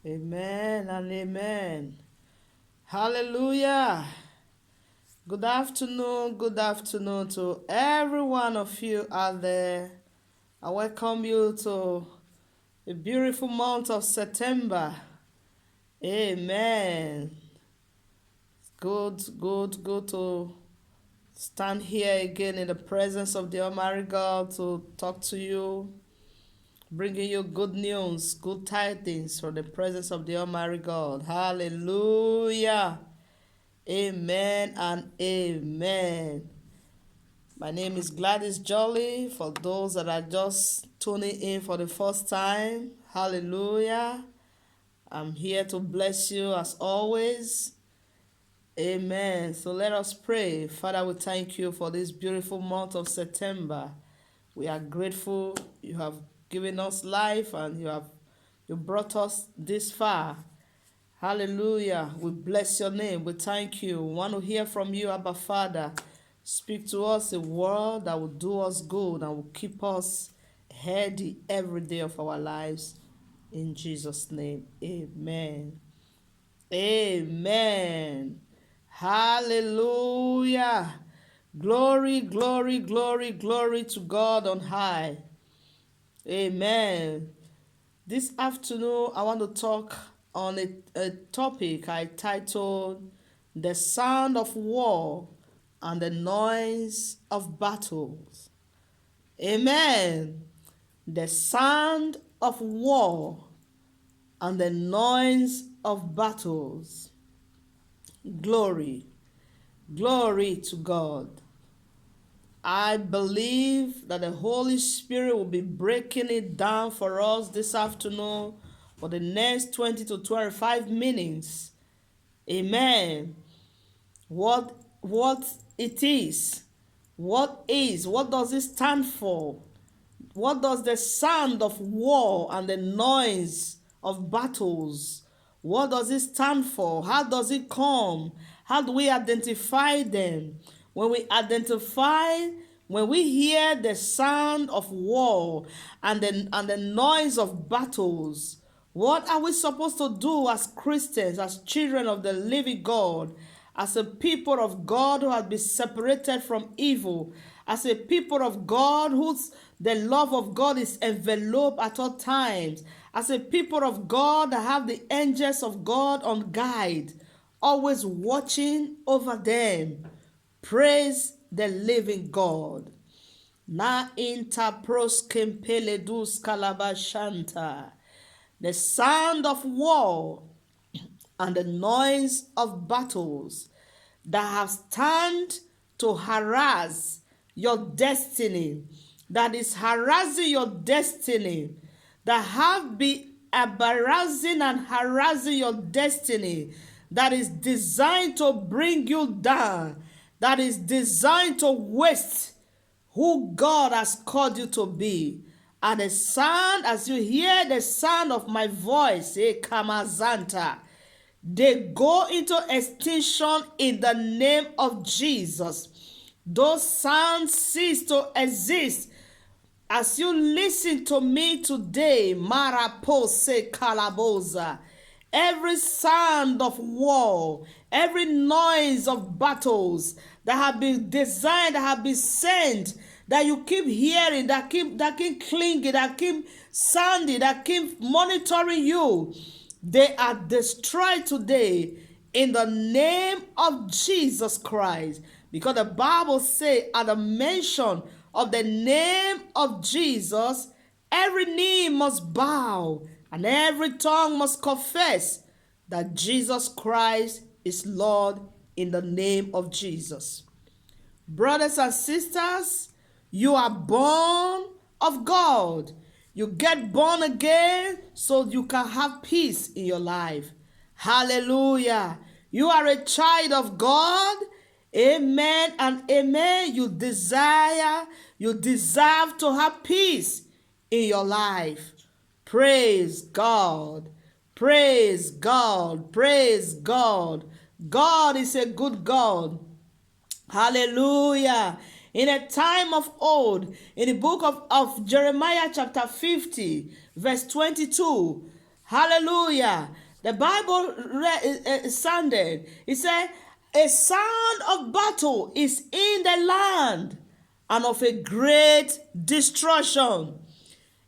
Amen and amen. Hallelujah. Good afternoon to every one of you out there. I welcome you to a beautiful month of September. Amen. Good to stand here again in the presence of the Almighty God to talk to you, bringing you good news, good tidings from the presence of the Almighty God. Hallelujah. Amen and amen. My name is Gladys Jolly. For those that are just tuning in for the first time, hallelujah. I'm here to bless you as always. Amen. So let us pray. Father, we thank you for this beautiful month of September. We are grateful you have given us life and you brought us this far. Hallelujah. We bless your name. We thank you. We want to hear from you, Abba Father. Speak to us a word that will do us good and will keep us healthy every day of our lives. In Jesus' name, amen. Amen. Hallelujah. Glory to God on high. Amen. This afternoon, I want to talk on a topic I titled The Sound of War and the Noise of Battles. Amen. The sound of war and the noise of battles. Glory to God. I believe that the Holy Spirit will be breaking it down for us this afternoon for the next 20 to 25 minutes. Amen. What it is? What does it stand for? What does the sound of war and the noise of battles, what does it stand for? How does it come? How do we identify them? When we hear the sound of war and the noise of battles, what are we supposed to do as Christians, as children of the living God, as a people of God who have been separated from evil, as a people of God whose the love of God is enveloped at all times, as a people of God that have the angels of God on guide, always watching over them? Praise the living God. Na interpros kempeledus kalabashanta. The sound of war and the noise of battles that have stand to harass your destiny, that is harassing your destiny, that have been embarrassing and harassing your destiny, that is designed to bring you down, that is designed to waste who God has called you to be. And the sound, as you hear the sound of my voice, Kamazanta, they go into extinction in the name of Jesus. Those sounds cease to exist. As you listen to me today, Marapose Kalaboza, every sound of war, every noise of battles that have been designed, that have been sent, that you keep hearing, that keep clinging, that keep sounding, that keep monitoring you, they are destroyed today in the name of Jesus Christ. Because the Bible says, at the mention of the name of Jesus, every knee must bow and every tongue must confess that Jesus Christ is Lord in the name of Jesus. Brothers and sisters, you are born of God. You get born again so you can have peace in your life. Hallelujah. You are a child of God. Amen and amen. You deserve to have peace in your life. Praise God. Praise God. Praise God. God is a good God. Hallelujah. In a time of old, in the book of Jeremiah chapter 50, verse 22, Hallelujah. The Bible sounded. It said, a sound of battle is in the land and of a great destruction.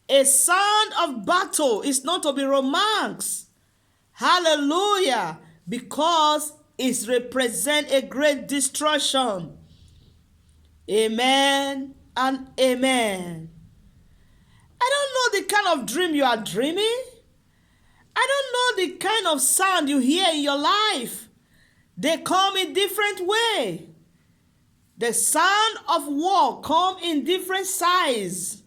A sound of battle is not to be romanced. Hallelujah. Because it represents a great destruction. Amen and amen. I don't know the kind of dream you are dreaming. I don't know the kind of sound you hear in your life. They come in different way. The sound of war come in different size.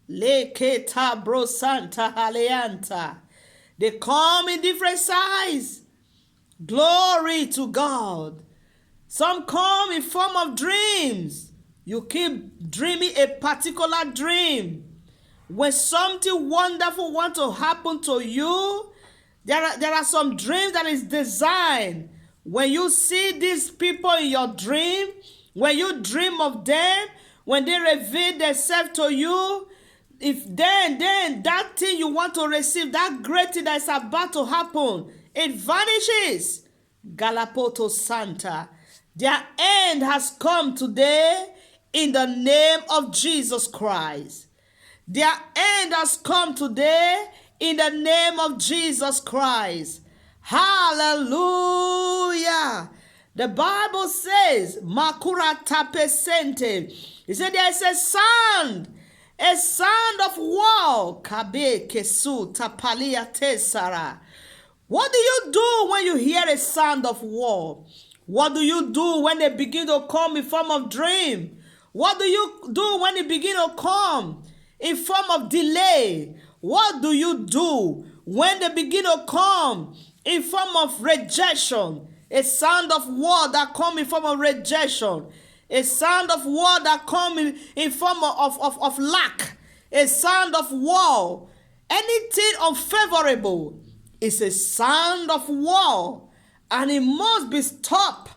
Leketa bro santa haleanta. They come in different size. Glory to God. Some come in form of dreams. You keep dreaming a particular dream. When something wonderful wants to happen to you, there are some dreams that is designed. When you see these people in your dream, when you dream of them, when they reveal themselves to you, if then that thing you want to receive, that great thing that is about to happen, it vanishes. Galapoto Santa. Their end has come today in the name of Jesus Christ. Their end has come today in the name of Jesus Christ. Hallelujah. The Bible says, Makura tapesente. It said there is a sound of war. Kabe kesu tapalia tesara. What do you do when you hear a sound of war? What do you do when they begin to come in form of dream? What do you do when they begin to come in form of delay? What do you do when they begin to come in form of rejection? A sound of war that come in form of rejection. A sound of war that come in form of lack. A sound of war. Anything unfavorable is a sound of war. And it must be stopped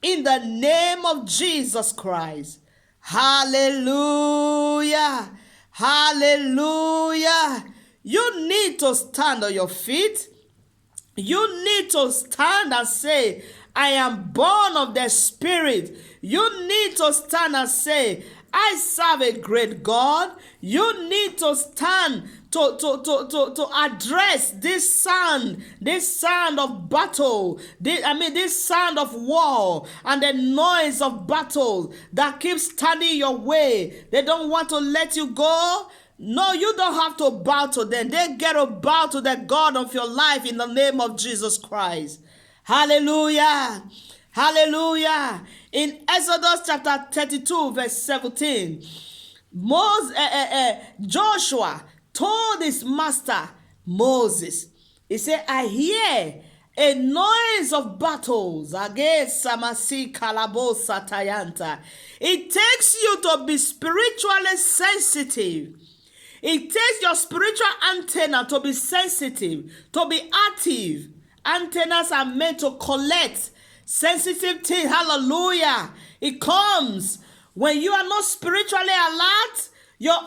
in the name of Jesus Christ. Hallelujah. Hallelujah. You need to stand on your feet. You need to stand and say, I am born of the Spirit. You need to stand and say, I serve a great God. You need to stand to address this sound of battle, this sound of war and the noise of battle that keeps standing your way. They don't want to let you go. No, you don't have to bow to them. They get to bow to the God of your life in the name of Jesus Christ. Hallelujah. Hallelujah. In Exodus chapter 32 verse 17, Joshua told his master Moses, he said, I hear a noise of battles against Samasi Kalabo Satayanta. It takes you to be spiritually sensitive. It takes your spiritual antenna to be sensitive, to be active. Antennas are meant to collect sensitive things. Hallelujah. It comes when you are not spiritually alert. Your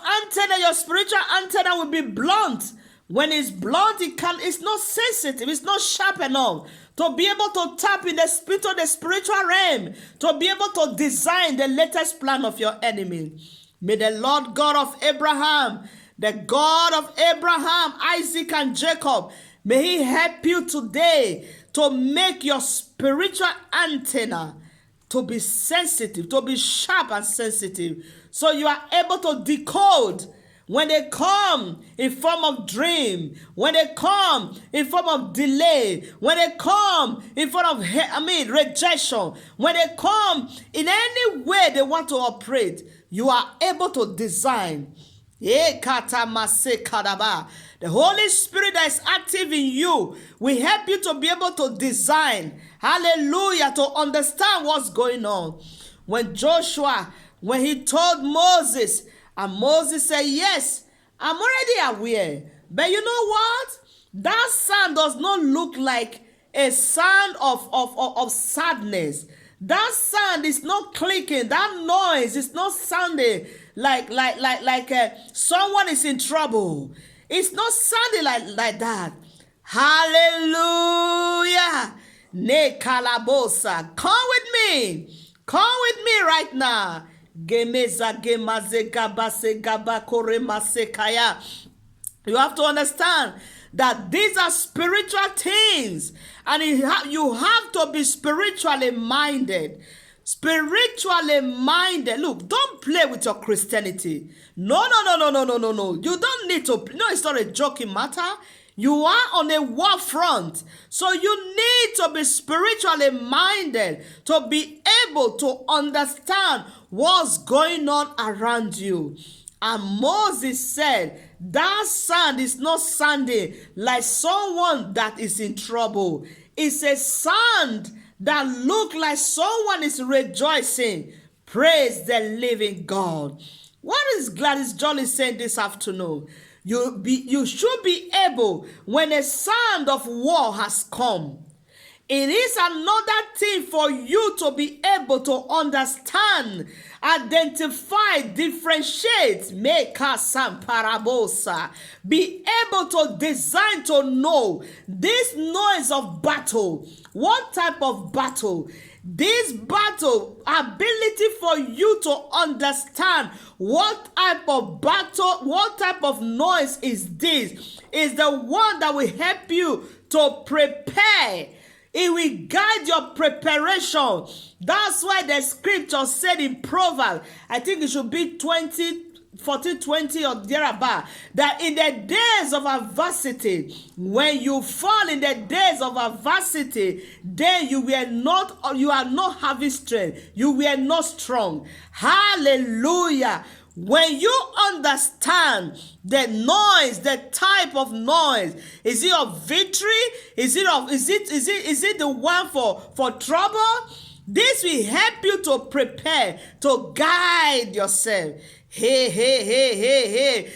spiritual antenna will be blunt. When it's blunt, it's not sensitive. It's not sharp enough to be able to tap in the spiritual realm, to be able to design the latest plan of your enemy. May the Lord God of Abraham, the God of Abraham, Isaac, and Jacob, may he help you today to make your spiritual antenna to be sensitive, to be sharp and sensitive, so you are able to decode when they come in form of dream, when they come in form of delay, when they come in form of rejection, when they come in any way they want to operate, you are able to design. The Holy Spirit that is active in you will help you to be able to design, hallelujah, to understand what's going on. When he told Moses, and Moses said, yes, I'm already aware. But you know what? That sound does not look like a sound of sadness. That sound is not clicking. That noise is not sounding like someone is in trouble. It's not sounding like that. Hallelujah. Ne kalabosa. Come with me. Come with me right now. Gemeza gemaze gabase gabakore masekaya. You have to understand that these are spiritual things, and you have to be spiritually minded. Spiritually minded. Look, don't play with your Christianity. No. You don't need to. No, it's not a joking matter. You are on a war front. So you need to be spiritually minded to be able to understand what's going on around you. And Moses said, that sand is not sounding like someone that is in trouble. It's a sand that looks like someone is rejoicing. Praise the living God. What is Gladys Jolly saying this afternoon? You should be able, when a sound of war has come, it is another thing for you to be able to understand, identify, differentiate, make some parabosa, be able to design to know this noise of battle. What type of battle? This battle, ability for you to understand what type of battle, what type of noise is this, is the one that will help you to prepare. It will guide your preparation. That's why the scripture said in Proverbs, I think it should be 14:20 or thereabout, that in the days of adversity, when you fall in the days of adversity, then you are not having strength. You were not strong. Hallelujah. When you understand the noise, the type of noise, is it of victory? Is it the one for trouble? This will help you to prepare, to guide yourself. Hey.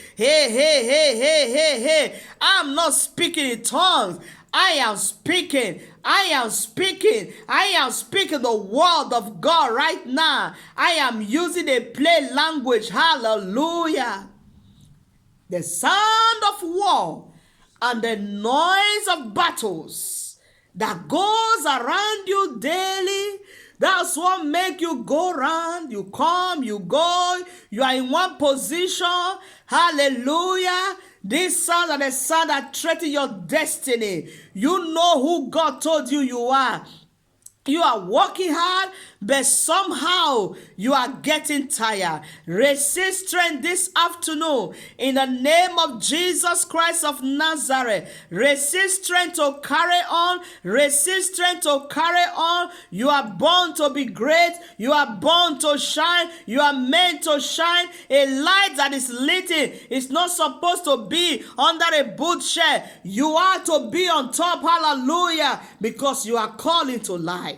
I'm not speaking in tongues. I am speaking the word of God right now. I am using a plain language. Hallelujah. The sound of war and the noise of battles that goes around you daily. That's what make you go around. You come, you go, you are in one position. Hallelujah. This sound are the sound that threaten your destiny. You know who God told you are. You are working hard, but somehow you are getting tired. Receive strength this afternoon in the name of Jesus Christ of Nazareth. Receive strength to carry on. Receive strength to carry on. You are born to be great. You are born to shine. You are meant to shine. A light that is lit is not supposed to be under a bookshelf. You are to be on top. Hallelujah. Because you are called into life.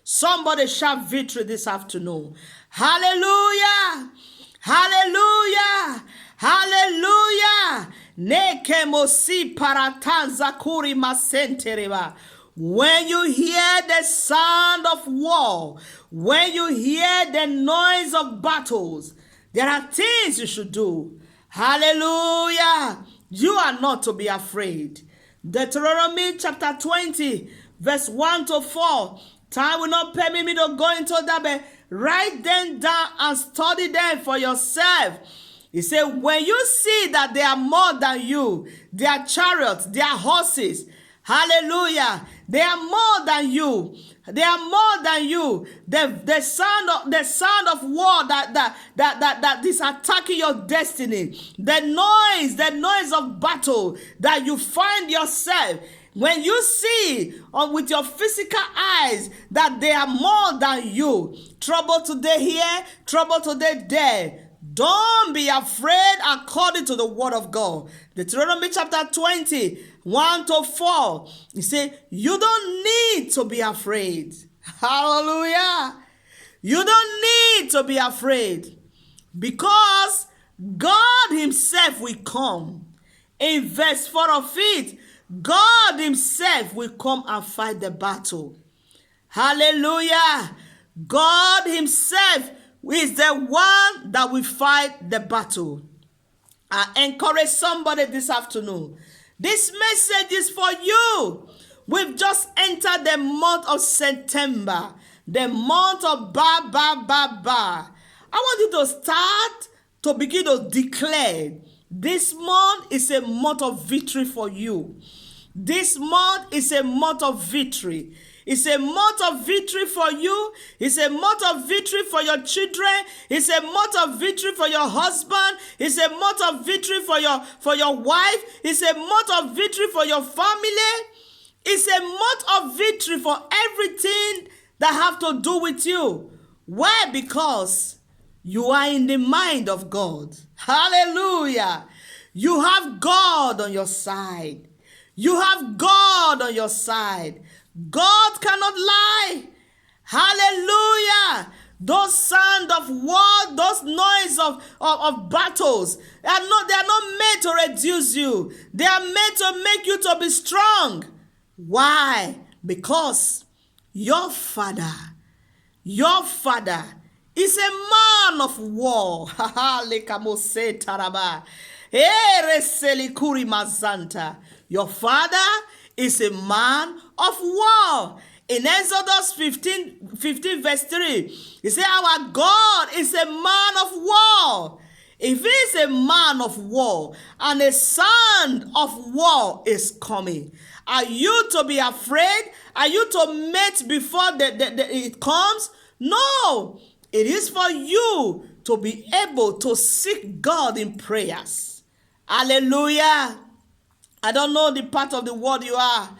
Somebody shout victory this afternoon. Hallelujah. Hallelujah. Hallelujah. Nekemosi paratanza kuri masentereba. When you hear the sound of war, when you hear the noise of battles, there are things you should do. Hallelujah. You are not to be afraid. Deuteronomy chapter 20, verse 1-4. Time will not permit me to go into that, but write them down and study them for yourself. He said, when you see that they are more than you, their chariots, their horses, hallelujah, they are more than you. They are more than you. The sound of war that is attacking your destiny. The noise of battle that you find yourself. When you see with your physical eyes that they are more than you, trouble today here, trouble today there, don't be afraid according to the word of God. Deuteronomy chapter 20, 1-4. He said, you don't need to be afraid. Hallelujah. You don't need to be afraid because God himself will come. In verse 4 of it, God himself will come and fight the battle. Hallelujah. God himself is the one that will fight the battle. I encourage somebody this afternoon This message is for you. We've just entered the month of September, the month of ba, ba, ba, ba. I want you to start to begin to declare this month is a month of victory for you. This month is a month of victory. It's a month of victory for you. It's a month of victory for your children. It's a month of victory for your husband. It's a month of victory for your wife. It's a month of victory for your family. It's a month of victory for everything that have to do with you. Why? Because you are in the mind of God. Hallelujah. You have God on your side. You have God on your side. God cannot lie. Hallelujah. Those sound of war, those noise of battles, they are not meant to reduce you. They are meant to make you to be strong. Why? Because your father is a man of war. Your father is a man of war. In Exodus 15 verse 3, he said, our God is a man of war. If he is a man of war and a sound of war is coming, are you to be afraid? Are you to melt before it comes? No. It is for you to be able to seek God in prayers. Hallelujah. I don't know the part of the world you are.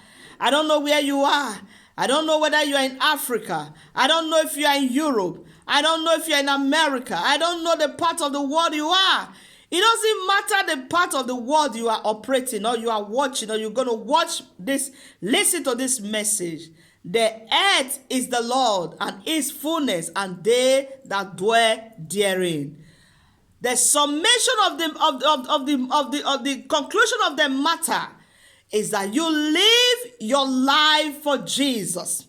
I don't know where you are. I don't know whether you are in Africa. I don't know if you are in Europe. I don't know if you are in America. I don't know the part of the world you are. It doesn't matter the part of the world you are operating or you are watching or you're going to watch this, listen to this message. The earth is the Lord and his fullness, and they that dwell therein. The summation of the conclusion of the matter is that you live your life for Jesus.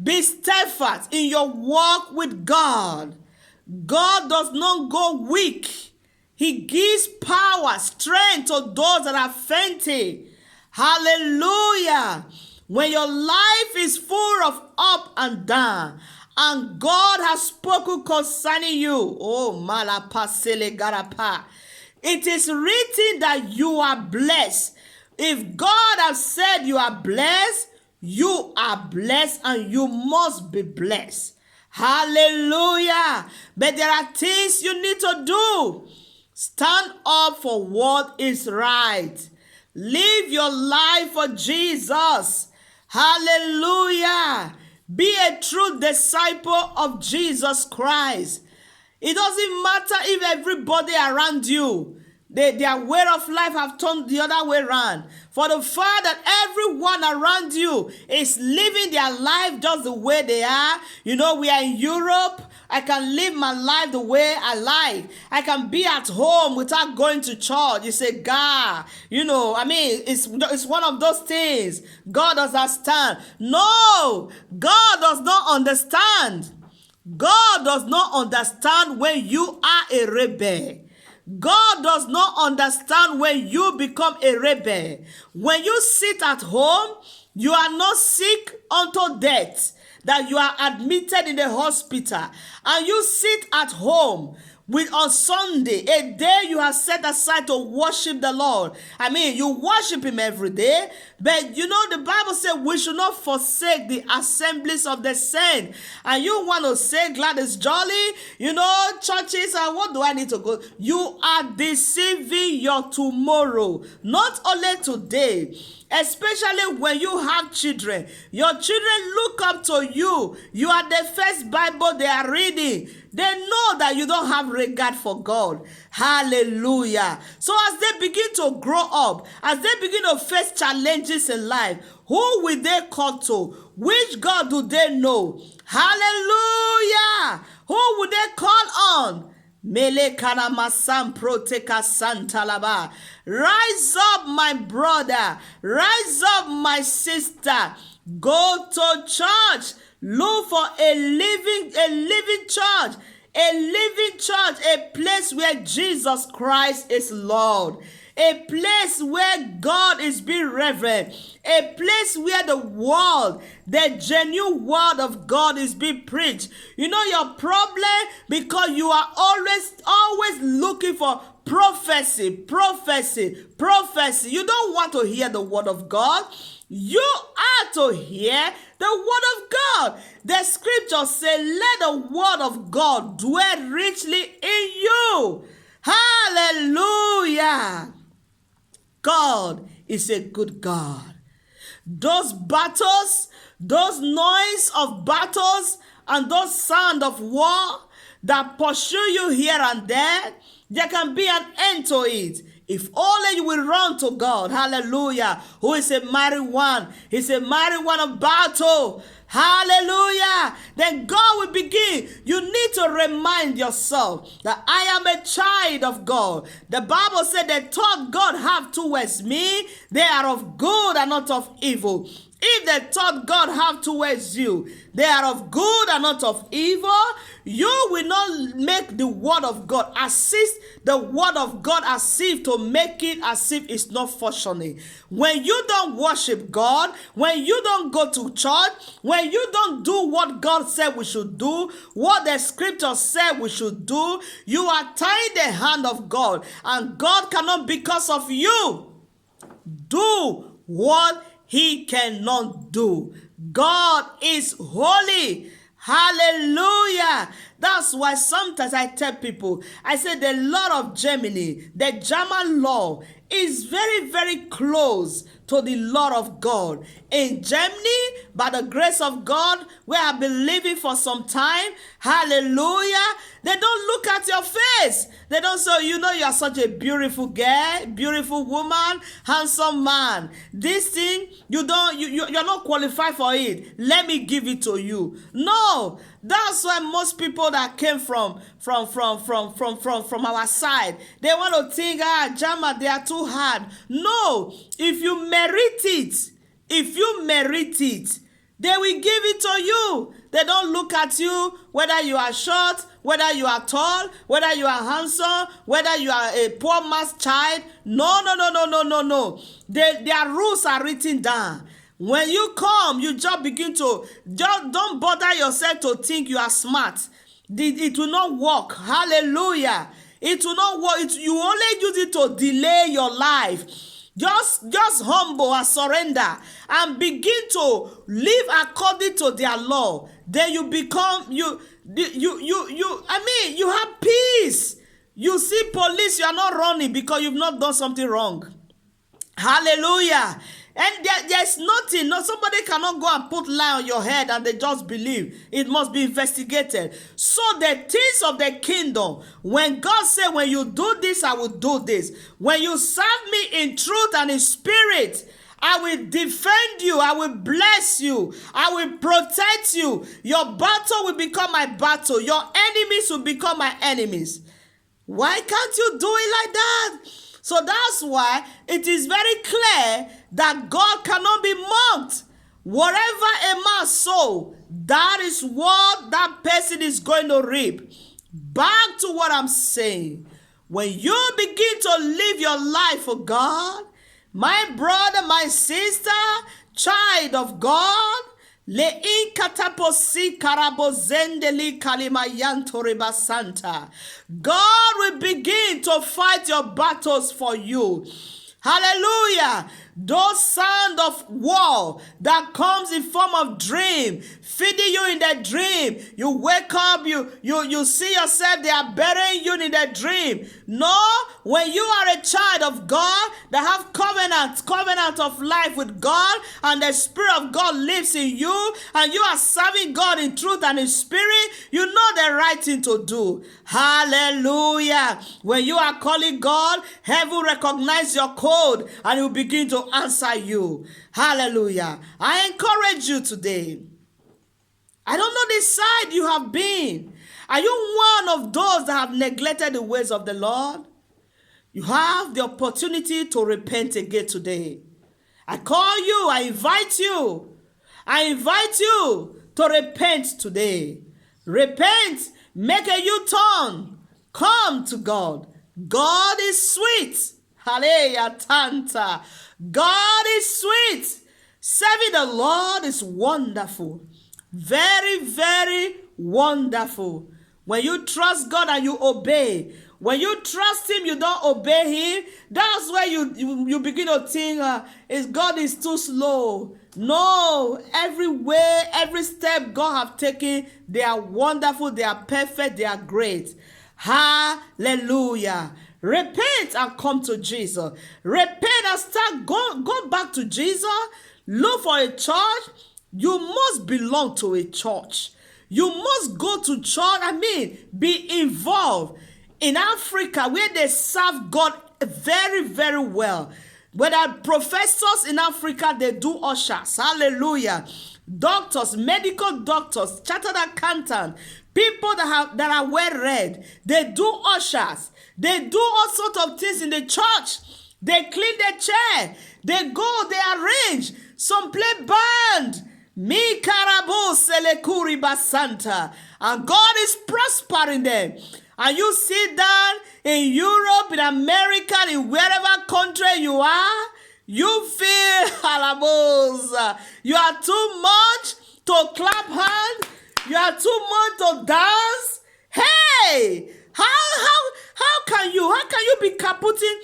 Be steadfast in your walk with God. God does not go weak. He gives power, strength to those that are fainting. Hallelujah. When your life is full of up and down, and God has spoken concerning you, oh, malapasele garapa, it is written that you are blessed. If God has said you are blessed, you are blessed and you must be blessed. Hallelujah. But there are things you need to do. Stand up for what is right. Live your life for Jesus. Hallelujah. Be a true disciple of Jesus Christ. It doesn't matter if everybody around you, their way of life have turned the other way around. For the fact that everyone around you is living their life just the way they are. You know, we are in Europe. I can live my life the way I like. I can be at home without going to church. You say, God, you know, I mean, it's one of those things. God does understand. No, God does not understand. God does not understand when you are a rebel. God does not understand when you become a rebel. When you sit at home, you are not sick unto death, that you are admitted in the hospital, and you sit at home with on Sunday, a day you have set aside to worship the Lord. I mean, you worship him every day, but you know the Bible says we should not forsake the assemblies of the saints. And you want to say, Gladys, Jolly, you know, churches, and what do I need to go? You are deceiving your tomorrow, not only today. Especially when you have children. Your children look up to you. You are the first Bible they are reading. They know that you don't have regard for God. Hallelujah. So as they begin to grow up, as they begin to face challenges in life, who will they call to? Which God do they know? Hallelujah. Who will they call on? Mele kanamasam proteka santalaba. Rise up, my brother. Rise up, my sister. Go to church. Look for a living church. A living church, a place where Jesus Christ is Lord. a place where God is being revered, a place where the genuine word of God is being preached. You know your problem because you are always looking for prophecy. You don't want to hear the word of God. You are to hear the word of God. The scripture says, let the word of God dwell richly in you. Hallelujah. God is a good God. Those battles, those noise of battles, and those sound of war that pursue you here and there can be an end to it. If only you will run to God, hallelujah, who is a mighty one. He's a mighty one of battle. Hallelujah. Then God will begin. You need to remind yourself that I am a child of God. The Bible said the thought God have towards me, they are of good and not of evil. If the thought God have towards you, they are of good and not of evil, you will not make the word of God, assist the word of God as if to make it as if it's not functioning. When you don't worship God, when you don't go to church, when you don't do what God said we should do, what the scripture said we should do, you are tying the hand of God, and God cannot, because of you, do what He cannot do. God is holy. Hallelujah. That's why sometimes I tell people, I say the law of Germany, the German law, is very, very close to the law of God. In Germany, by the grace of God, we have been living for some time. Hallelujah. They don't look at your face. They don't say, you know, you are such a beautiful girl, beautiful woman, handsome man. This thing, you're not qualified for it. Let me give it to you. No, that's why most people that came from our side, they want to think, Jama, they are too hard. No, if you merit it, they will give it to you. They don't look at you, whether you are short, whether you are tall, whether you are handsome, whether you are a poor man's child. No. Their rules are written down. When you come, you just begin to, don't bother yourself to think you are smart. It will not work. Hallelujah. It will not work. You only use it to delay your life. Just humble and surrender and begin to live according to their law. Then you become, you have peace. You see police, you are not running because you've not done something wrong. Hallelujah. And there's nothing. No, somebody cannot go and put lie on your head and they just believe. It must be investigated. So the things of the kingdom, when God said, when you do this, I will do this. When you serve me in truth and in spirit, I will defend you. I will bless you. I will protect you. Your battle will become my battle. Your enemies will become my enemies. Why can't you do it like that? So that's why it is very clear that God cannot be mocked. Whatever a man sows, that is what that person is going to reap. Back to what I'm saying. When you begin to live your life for God, my brother, my sister, child of God, God will begin to fight your battles for you. Hallelujah. Those sound of war that comes in form of dream, feeding you in that dream. You wake up, you see yourself, they are burying you in that dream. No, when you are a child of God that have covenant of life with God, and the Spirit of God lives in you, and you are serving God in truth and in spirit, you know the right thing to do. Hallelujah. When you are calling God, heaven recognizes your code and it will begin to answer you. Hallelujah. I encourage you today. I don't know the side you have been. Are you one of those that have neglected the ways of the Lord? You have the opportunity to repent again today. I call you, I invite you to repent today. Repent, make a U-turn, come to God. God is sweet. Hallelujah, Tanta. God is sweet. Serving the Lord is wonderful. Very, very wonderful. When you trust God and you obey, when you trust Him, you don't obey Him, that's where you begin to think, God is too slow. No, every way, every step God have taken, they are wonderful, they are perfect, they are great. Hallelujah. Repent and come to Jesus. Repent and start go back to Jesus. Look for a church. You must belong to a church. You must go to church. Be involved. In Africa, where they serve God very, very well. Whether professors in Africa, they do ushers. Hallelujah. Doctors, medical doctors, chartered accountants, people that are well read, they do ushers. They do all sorts of things in the church. They clean the chair. They go, they arrange. Some play band. Mi karabo selekuri basanta. And God is prospering them. And you sit down in Europe, in America, in wherever country you are, you feel halabos. You are too much to clap hands. You are too much to dance. Hey, how can you be kaputing?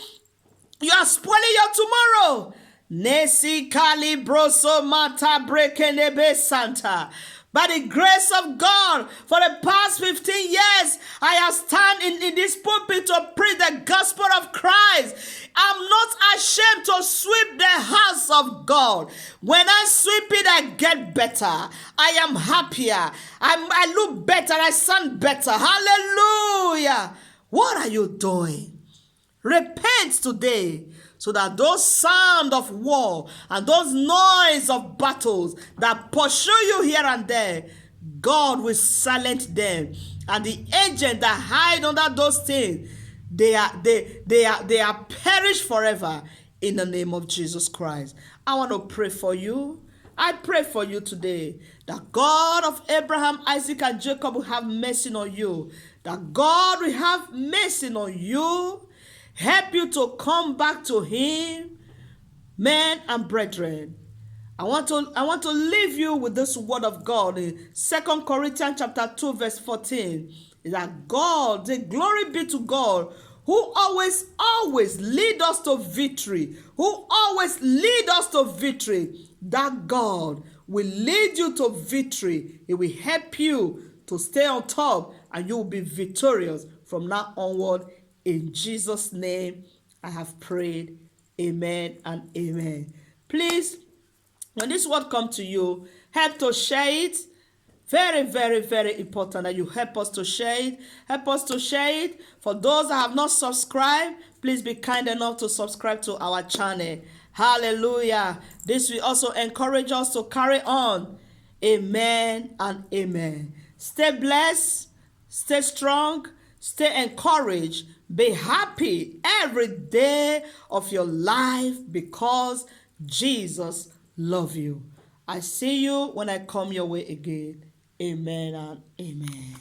You are spoiling your tomorrow. Nesi kalibroso mata brekenebe santa. By the grace of God, for the past 15 years, I have stand in this pulpit to preach the gospel of Christ. I'm not ashamed to sweep the house of God. When I sweep it, I get better. I am happier. I look better. I sound better. Hallelujah. What are you doing? Repent today, so that those sound of war and those noise of battles that pursue you here and there, God will silence them. And the agent that hide under those things, they are perished forever in the name of Jesus Christ. I want to pray for you. I pray for you today that God of Abraham, Isaac, and Jacob will have mercy on you. That God will have mercy on you. Help you to come back to Him, men and brethren. I want to leave you with this word of God in 2 Corinthians chapter 2, verse 14. Is that God, the glory be to God, who always lead us to victory, who always lead us to victory. That God will lead you to victory. It will help you to stay on top, and you will be victorious from now onward. In Jesus' name, I have prayed. Amen and amen. Please, when this word comes to you, help to share it. Very, very, very important that you help us to share it. Help us to share it. For those that have not subscribed, please be kind enough to subscribe to our channel. Hallelujah. This will also encourage us to carry on. Amen and amen. Stay blessed. Stay strong. Stay encouraged. Be happy every day of your life because Jesus loves you. I see you when I come your way again. Amen and amen.